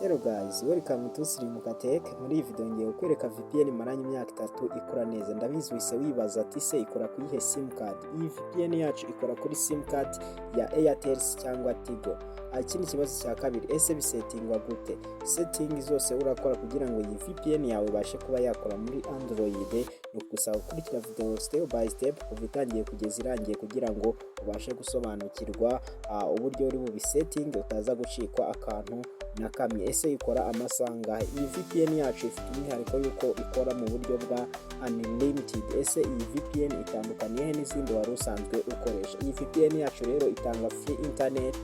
Hello guys, welcome to Slimuka Tech. Muri iyi video ngiye kukwereka VPN maranye imyaka 3 ikora neza. Ndabizi wise wibaza ati se ikora kuri he sim card. Iyi VPN yacu ikora kuri sim card ya Airtel cyangwa Tigo. Ikindi kibazo cya kabiri, ese bisetingwa gute? Setting zose urakora kugira ngo iyi VPN yawe ibashe kuba yakora muri Android, no gusaba gukurikira video step by step kuva itangiye kugeza irangiye kugira ngo ubashe gusobanukirwa uburyo uri bubisetting utaza gucikwa akantu na kamwe. Ese ikora amasanga? Iyi VPN yacu ifite umwihariko yuko ikora mu buryo bwa unlimited. Ese iyi VPN itandukaniye n'izindi wari usanzwe ukoresha? Iyi VPN yacu rero itanga free internet,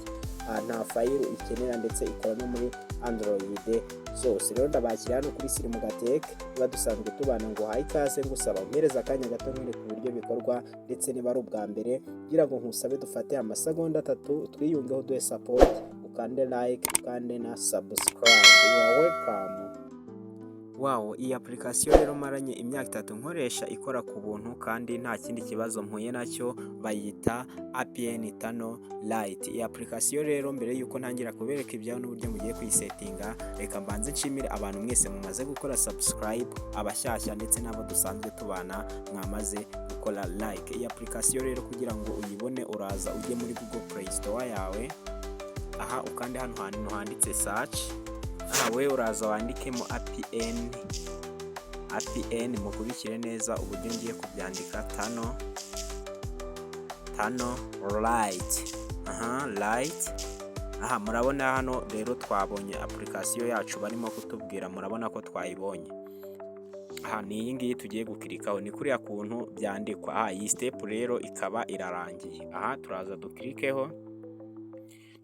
nta file ikenera, ndetse ikora no muri Android zose. Rero ndabakira hano kuri Slimuka Tech, niba dusanzwe tubana ngo hayi ikaze, ngusaba umpereza akanya gato nkwereka uburyo bikorwa, ndetse niba ari ubwa mbere kugira ngo nkusabe dufate amasegonda 3 twiyungeho duhe support, ukande like, ukande na subscribe. You are welcome. Wow, iyi application rero maranye imyaka 3 nkoresha, ikora ku buntu kandi nta kindi kibazo mpuye nacyo. Bayita APN Tano Lite. Iyi application rero mbere yuko ntangira kubereka ibyaho n'uburyo mugiye kuyisettinga, reka mbanze nshimire abantu mwese mumaze gukora subscribe, abashyashya ndetse n'abo dusanzwe tubana mwamaze gukora like. Iyi application rero kugira ngo uyibone uraza ujye muri Google Play Store yawe, aha ukande hano hantu handitse search, we uraza wandikemo APN mukurikire neza uburyo ngiye kubyandika. Tano Lite. Lite. Murabona hano rero twabonye application yacu barimo kutubwira, murabona ko twayibonye. Ni iyi ngiyi tugiye gukirikaho, ni kuriya kuntu byandikwa. Iyi step rero ikaba irarangiye. Turaza dukirikeho.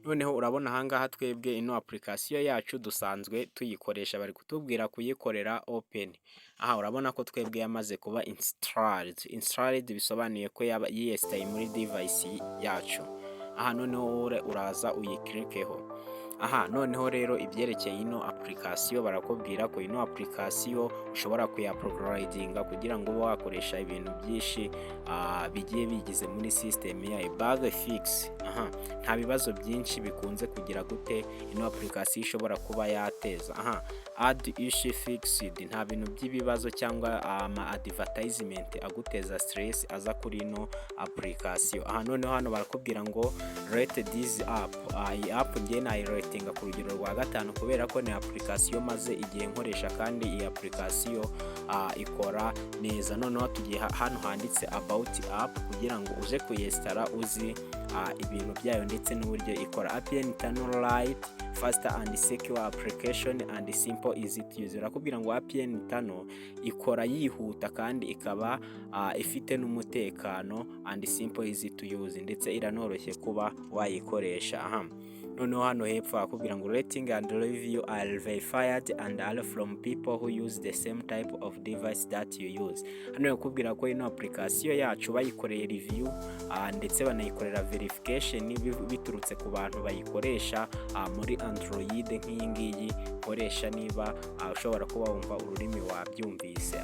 Noneho urabona ahangaha twebwe ino application yacu dusanzwe tuyikoresha, bari kutubwira kuyikorera open. Urabona ko twebwe yamaze kuba installed bisobanuye ko yaba yiyestaye muri device yacu. Noneho uraza uyikirikeho. Noneho rero ibyerekeye ino application barakubwira ko ino application ushobora kuyaprograminga kugira ngo ube wakoresha ibintu byinshi bigiye bigize muri system yayo. Bug fix. Nta bibazo byinshi bikunze kugira gute ino application ishobora kuba yateza. Add issue fixed. Nta bintu by'ibibazo cyangwa advertisement aguteza stress aza kuri ino application. Noneho hano barakubwira ngo rate this app. Iyi app ngiye nayiretinga ku rugero rwa 5 kubera ko ni application maze igihe nkoresha kandi iyi application ikora neza. Noneho tugiye hano handitse about app kugira ngo uje kuyestara uzi ibintu byayo ndetse n'uburyo ikora. APN Tano Lite, faster and secure application and simple easy to use. Urakubwira ngo APN Tano ikora yihuta kandi ikaba ifite n'umutekano and simple easy to use, ndetse iranoroshye kuba wayikoresha. Noneho hano hepfo akubwira ngo rating and review are verified and are from people who use the same type of device that you use. Hano yakubwira ko ino application yacu bayikoreye review ndetse banayikorera verification biturutse ku bantu bayikoresha muri Android nk'iyi ngiyi koresha, niba ushobora kuba wumva ururimi wabyumvise.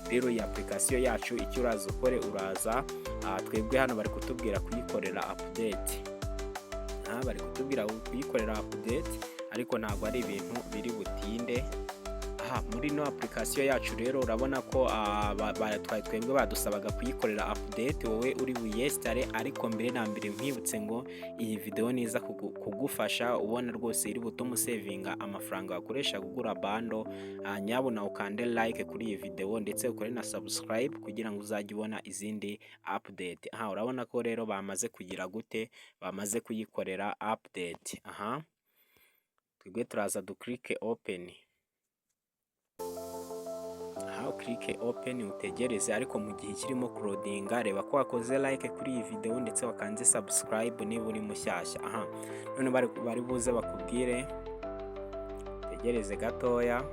Rero iyi application yacu icyo uraza ukore, uraza twebwe hano bari kutubwira kuyikorera update. Bari kutubwira kuyikorera update, ariko ntabwo ari ibintu biri butinde. Muri no application yacu rero urabona ko twebwe badusabaga kuyikorera update, wowe uri buyestare. Ariko mbere na mbere nkwibutse ngo iyi video niza kugufasha ubona rwose iri butume savinga amafaranga wakoresha kugura bando. Nyabona ukande like kuri iyi video ndetse ukore na subscribe kugira ngo uzajye ubona izindi update. Urabona ko rero bamaze kugira gute, bamaze kuyikorera update. Twebwe turaza duklike open. Click open utegereze, ariko mu gihe kirimo loadinga reba ko wakoze like kuri iyi video ndetse wakanze subscribe niba uri mushyashya. None bari buze bakubwire tegereze gatoya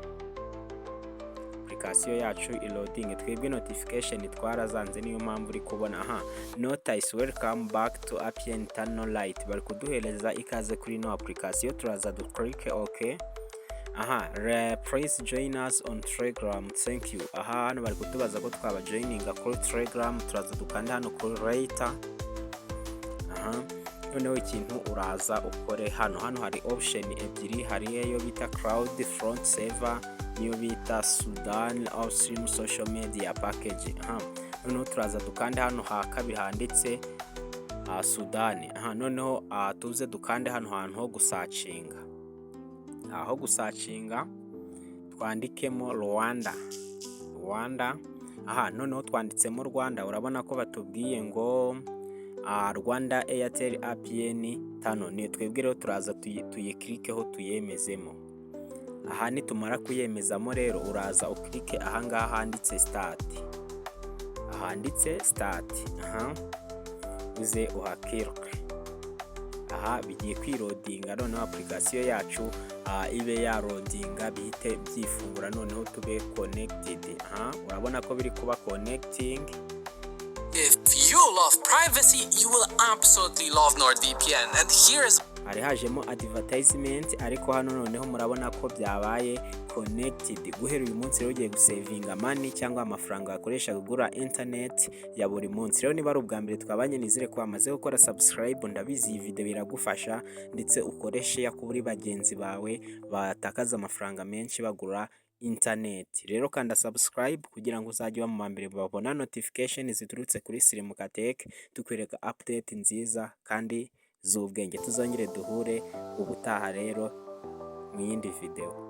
application yacu loading. Twebwe notification twarazanze, niyo mpamvu uri kubona notice welcome back to APN Tano Lite. Bari kuduhereza ikaze kuri no application. Turaza du click okay. Please join us on Telegram, thank you. Hano bari kutubaza ko twaba joininga kuri Telegram, turaza dukanda hano kuri later. noneho ikintu uraza ukore hano hari option ebyiri, hari iyo bita cloud front server niyo bita Sudan Upstream social media package. Noneho turaza dukande hano ha kabiri handitse Sudan. Noneho tuze dukande hano hantu ho gusacinga, aho gusacinga twandikemo Rwanda. Noneho twanditsemo Rwanda, urabona ko batubwiye ngo Rwanda Airtel APN 5. ni twebwe rero turaza tuyikirikeho tuyemezemo. Nitumara kuyemezamo rero uraza ukirike ahangaha handitse start, uze uhakirike. Bigiye kwirodinga, noneho application yacu ibe yarodinga, bihite byifungura, noneho tube connected. Urabona ko biri kuba connecting. If you love privacy, you will absolutely love NordVPN. And here's hari hajemo advertisement, ariko hano noneho murabona ko byabaye connected. Guhera uyu munsi rero ugiye gusavinga money cyangwa amafaranga wakoresha kugura internet ya buri munsi. Rero niba ari ubwa mbere twabanye, nizere ko wamaze gukora subscribe, ndabizi iyi video biragufasha, ndetse ukoreshe ya kuri bagenzi bawe batakaza amafaranga menshi bagura internet. Rero kanda subscribe kugira ngo uzajye wa mu mbere babona notification ziturutse kuri Sirimuka Tech, tukwereka update nziza kandi z'ubwenge. Tuzongere duhure ubutaha rero mu yindi video.